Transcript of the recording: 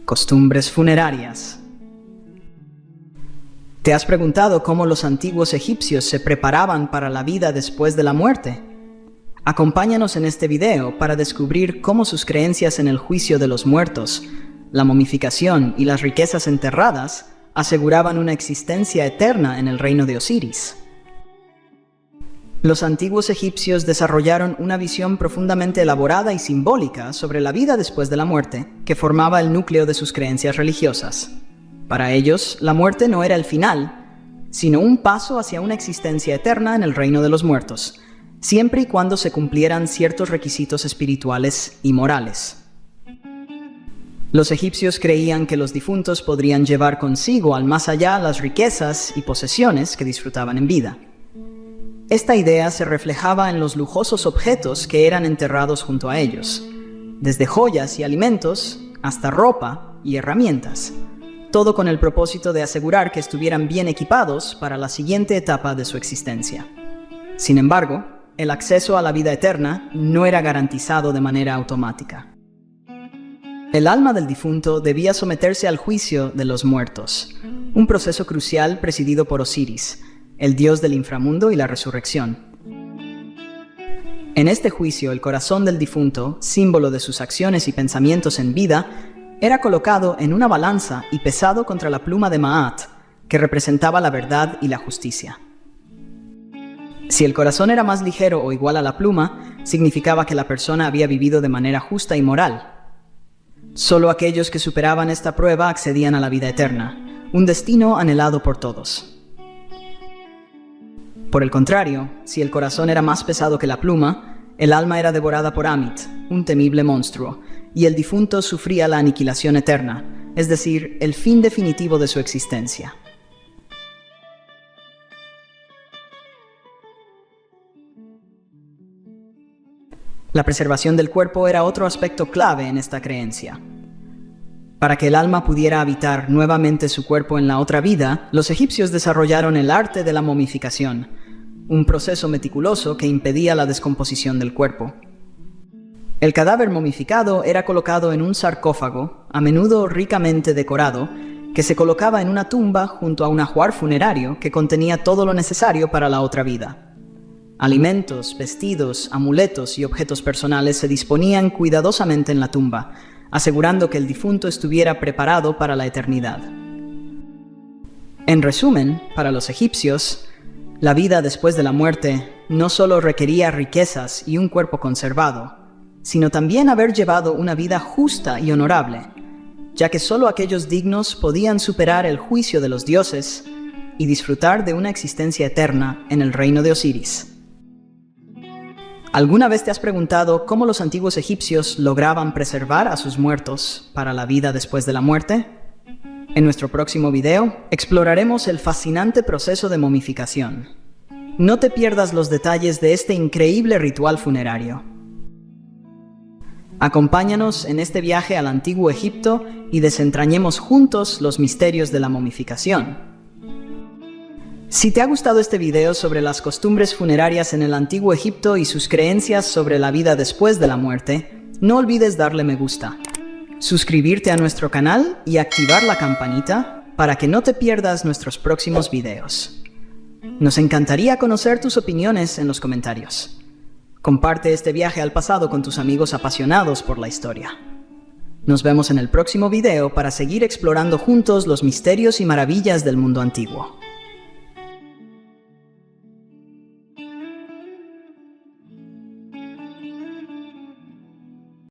Costumbres funerarias. ¿Te has preguntado cómo los antiguos egipcios se preparaban para la vida después de la muerte? Acompáñanos en este video para descubrir cómo sus creencias en el juicio de los muertos, la momificación y las riquezas enterradas aseguraban una existencia eterna en el reino de Osiris. Los antiguos egipcios desarrollaron una visión profundamente elaborada y simbólica sobre la vida después de la muerte, que formaba el núcleo de sus creencias religiosas. Para ellos, la muerte no era el final, sino un paso hacia una existencia eterna en el reino de los muertos, siempre y cuando se cumplieran ciertos requisitos espirituales y morales. Los egipcios creían que los difuntos podrían llevar consigo al más allá las riquezas y posesiones que disfrutaban en vida. Esta idea se reflejaba en los lujosos objetos que eran enterrados junto a ellos, desde joyas y alimentos hasta ropa y herramientas, todo con el propósito de asegurar que estuvieran bien equipados para la siguiente etapa de su existencia. Sin embargo, el acceso a la vida eterna no era garantizado de manera automática. El alma del difunto debía someterse al juicio de los muertos, un proceso crucial presidido por Osiris, el dios del inframundo y la resurrección. En este juicio, el corazón del difunto, símbolo de sus acciones y pensamientos en vida, era colocado en una balanza y pesado contra la pluma de Maat, que representaba la verdad y la justicia. Si el corazón era más ligero o igual a la pluma, significaba que la persona había vivido de manera justa y moral. Solo aquellos que superaban esta prueba accedían a la vida eterna, un destino anhelado por todos. Por el contrario, si el corazón era más pesado que la pluma, el alma era devorada por Amit, un temible monstruo, y el difunto sufría la aniquilación eterna, es decir, el fin definitivo de su existencia. La preservación del cuerpo era otro aspecto clave en esta creencia. Para que el alma pudiera habitar nuevamente su cuerpo en la otra vida, los egipcios desarrollaron el arte de la momificación, un proceso meticuloso que impedía la descomposición del cuerpo. El cadáver momificado era colocado en un sarcófago, a menudo ricamente decorado, que se colocaba en una tumba junto a un ajuar funerario que contenía todo lo necesario para la otra vida. Alimentos, vestidos, amuletos y objetos personales se disponían cuidadosamente en la tumba, asegurando que el difunto estuviera preparado para la eternidad. En resumen, para los egipcios, la vida después de la muerte no solo requería riquezas y un cuerpo conservado, sino también haber llevado una vida justa y honorable, ya que solo aquellos dignos podían superar el juicio de los dioses y disfrutar de una existencia eterna en el reino de Osiris. ¿Alguna vez te has preguntado cómo los antiguos egipcios lograban preservar a sus muertos para la vida después de la muerte? En nuestro próximo video, exploraremos el fascinante proceso de momificación. No te pierdas los detalles de este increíble ritual funerario. Acompáñanos en este viaje al antiguo Egipto y desentrañemos juntos los misterios de la momificación. Si te ha gustado este video sobre las costumbres funerarias en el antiguo Egipto y sus creencias sobre la vida después de la muerte, no olvides darle me gusta, suscribirte a nuestro canal y activar la campanita para que no te pierdas nuestros próximos videos. Nos encantaría conocer tus opiniones en los comentarios. Comparte este viaje al pasado con tus amigos apasionados por la historia. Nos vemos en el próximo video para seguir explorando juntos los misterios y maravillas del mundo antiguo.